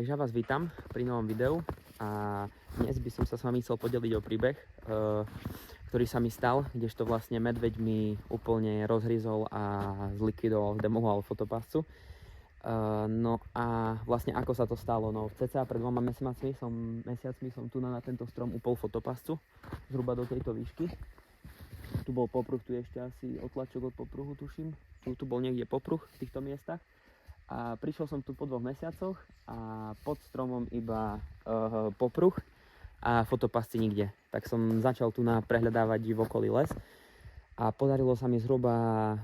Takže ja vás vítam pri novom videu a dnes by som sa s vami chcel podeliť o príbeh, ktorý sa mi stal, kdežto vlastne medveď mi úplne rozhryzol a zlikvidoval, demoloval fotopascu. No a vlastne ako sa to stalo? No cca pred 2 mesiacmi som tu na tento strom upol fotopascu, zhruba do tejto výšky. Tu bol popruh, tu ešte asi otlačok od popruhu, tuším. Tu bol niekde popruh v týchto miestach. A prišiel som tu po 2 mesiacoch a pod stromom iba popruh a fotopasci nikde. Tak som začal tu prehľadávať v okolí les a podarilo sa mi zhruba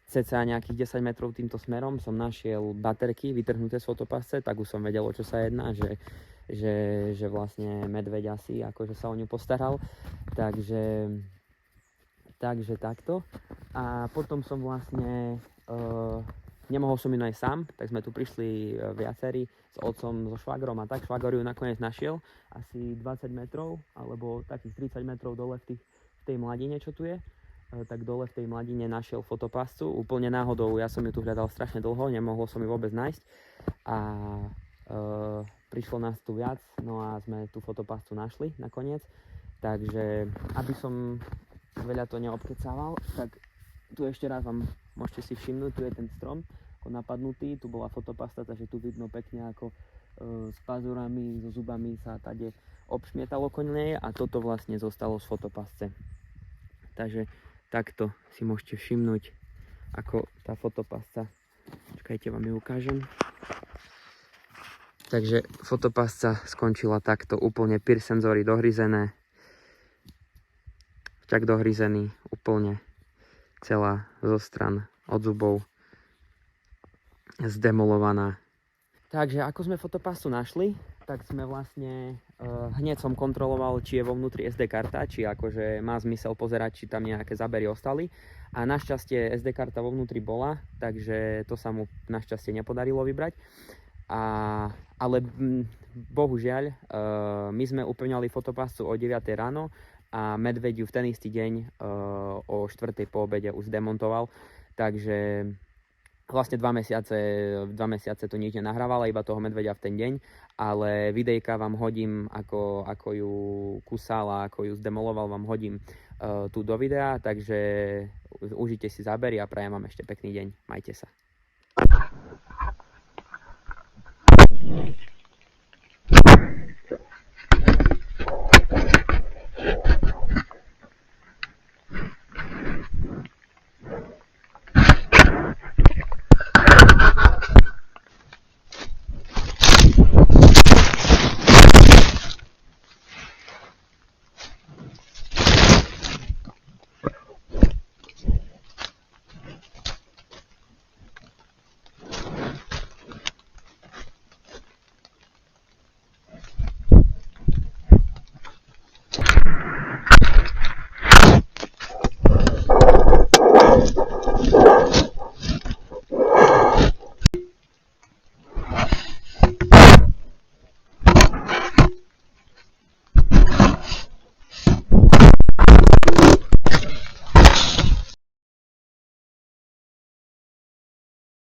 cca nejakých 10 metrov týmto smerom. Som našiel baterky vytrhnuté z fotopasce, tak už som vedel, o čo sa jedná, že vlastne medveď asi akože sa o ňu postaral. Takže takto. A potom som vlastne nemohol som ju nájsť sám, tak sme tu prišli viacerí s otcom, so švagrom a tak. Švagor ju nakoniec našiel asi 20 metrov, alebo takých 30 metrov dole v tej mladine, čo tu je. Tak dole v tej mladine našiel fotopascu, úplne náhodou. Ja som ju tu hľadal strašne dlho, nemohol som ju vôbec nájsť. A prišlo nás tu viac, no a sme tú fotopascu našli nakoniec. Takže aby som veľa to neobkecával, tak tu ešte raz vám môžete si všimnúť, tu je ten strom ako napadnutý, tu bola fotopasta, takže tu vidno pekne ako s pazurami, so zubami sa tady obšmietalo okolo nej a toto vlastne zostalo z fotopasce. Takže takto si môžete všimnúť, ako tá fotopasca, čakajte, vám ju ukážem. Takže fotopasca skončila takto, úplne PIR senzory dohryzené, vťak dohryzený úplne, celá zo stran od zubov zdemolovaná. Takže ako sme fotopascu našli, tak sme vlastne hneď som kontroloval, či je vo vnútri SD karta, či akože má zmysel pozerať, či tam nejaké zábery ostali. A našťastie SD karta vo vnútri bola, takže to sa mu našťastie nepodarilo vybrať. Ale bohužiaľ, my sme upevňali fotopascu o 9 ráno, a medveď ju v ten istý deň o 4. po obede už demontoval, takže vlastne 2 mesiace to nič nenahrávala, iba toho medveďa v ten deň, ale videjka vám hodím, ako ju kusal a ako ju zdemoloval, vám hodím tu do videa, takže užite si zábery a prajem vám ešte pekný deň, majte sa.